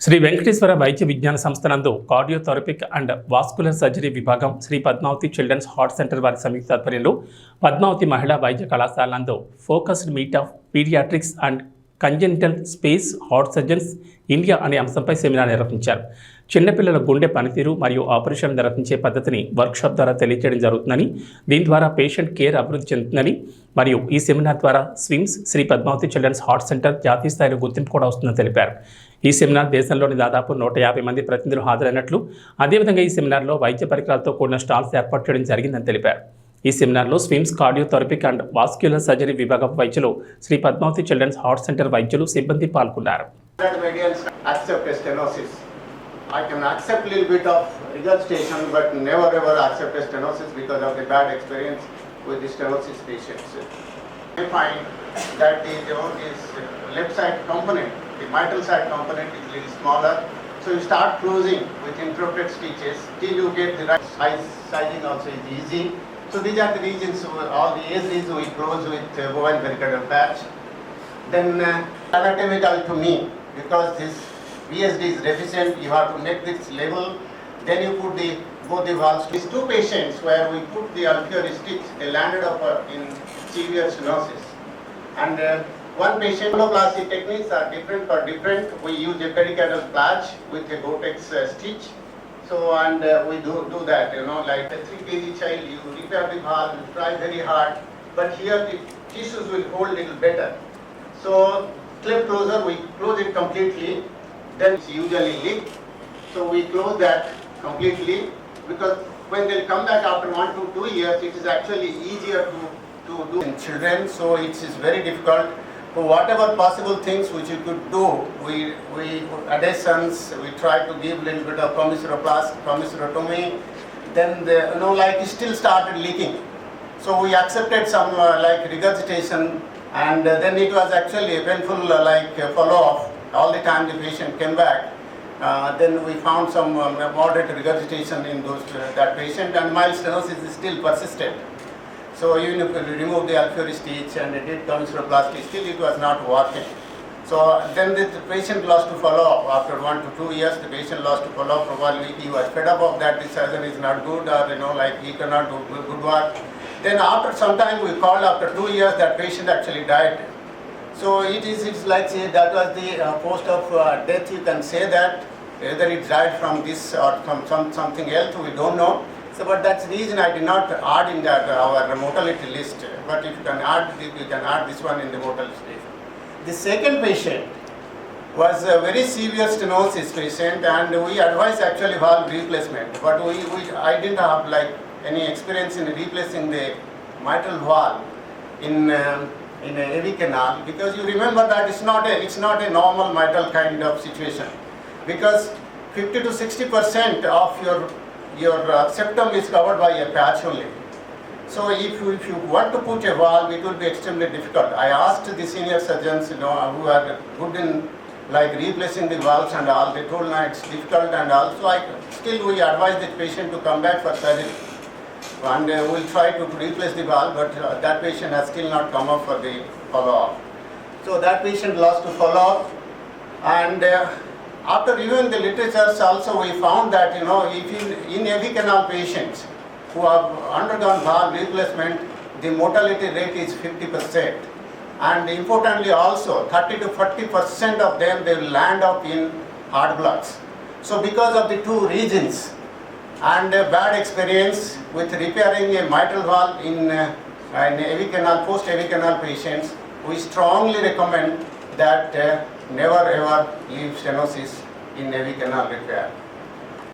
శ్రీ వెంకటేశ్వర వైద్య విజ్ఞాన సంస్థ నందు కార్డియోథెరపిక్ అండ్ వాస్కులర్ సర్జరీ విభాగం Shri Padmavathi children's heart centre వారి సంయుక్త ఆధ్వర్యంలో పద్మావతి మహిళా వైద్య కళాశాల నందు focused meet of paediatrics and congenital space heart surgeons India అనే అంశంపై సెమినార్ నిర్వహించారు. చిన్నపిల్లల గుండె పనితీరు మరియు ఆపరేషన్ నిర్వహించే పద్ధతిని వర్క్షాప్ ద్వారా తెలియజేయడం జరుగుతుందని, దీని ద్వారా పేషెంట్ కేర్ అభివృద్ధి చెందుతుందని మరియు ఈ సెమినార్ ద్వారా SVIMS Shri Padmavathi children's heart centre జాతీయ స్థాయిలో గుర్తింపు కూడా వస్తుందని తెలిపారు. ఈ సెమినార్ దేశంలోని దాదాపు 150 మంది ప్రతినిధులు హాజరైనట్లు, అదేవిధంగా ఈ సెమినార్లో వైద్య పరికరాలతో కూడిన స్టాల్స్ ఏర్పాటు చేయడం జరిగిందని తెలిపారు. ఈ సెమినార్లో SVIMS cardiothoracic and vascular surgery విభాగం వైద్యులు, Shri Padmavathi children's heart centre వైద్యులు, సిబ్బంది పాల్గొన్నారు. I can accept a little bit of regurgitation, but never ever accept a stenosis because of the bad experience with the stenosis patients. I find that this left side component, the mitral side component, is a little smaller. So you start closing with interrupted stitches till you get the right size. Sizing also is easy. So these are the regions, all the areas we close with bovine pericardial patch. Then anatomical to me, because this VSD is deficient, you have to make this level. Then you put both the valves. These two patients where we put the alveolar stitch, they landed up in severe stenosis. And one patient, plastic techniques are different for different. We use a pericardial patch with a Gore-Tex stitch. So and we do that, like a 3 kg child, you repair the valve, you try very hard, but here the tissues will hold a little better. So clip closer, we close it completely. Then it's usually leak, so we close that completely, because when they'll come back after 1 to 2 years, it is actually easier to do in children. So it is very difficult. So whatever possible things which you could do, we adhesons, we try to give a little bit of commissurotomy. Then it still started leaking. So we accepted some like regurgitation, and then it was actually a painful follow-up. All the time the patient came back, then we found some moderate regurgitation in that patient, and mild stenosis is still persistent. So even if we remove the alveolar stitch and did commissuroplasty, still it was not working. So then the patient lost to follow up. After 1 to 2 years, the patient lost to follow up. Probably he was fed up of that. The surgeon is not good, or he cannot do good work. Then after some time, we called after 2 years, that patient actually died. So it's like, say, that was the post of death. You can say that whether it died from this or from something else, we don't know. So, but that's the reason I did not add in that our mortality list. But if you can add, you can add this one in the mortality list. The second patient was a very severe stenosis patient, and we advised actually valve replacement. But I didn't have like any experience in replacing the mitral valve in a AV canal, because you remember that it's not a normal mitral kind of situation, because 50 to 60% of your septum is covered by a patch only. So if you want to put a valve, it will be extremely difficult. I asked the senior surgeons, who are good in like replacing the valves and all. They told me it's difficult, and also still we advise the patient to come back for surgery. And we'll try to replace the valve, but that patient has still not come up for the follow-up. So that patient lost to follow-up, and after reviewing the literatures also, we found that if in AV canal patients who have undergone valve replacement, the mortality rate is 50%, and importantly also 30 to 40% of them, they will land up in heart blocks. So because of the two reasons and a bad experience with repairing a mitral valve in AV canal, post AV canal patients, we strongly recommend that never ever leave stenosis in AV canal repair.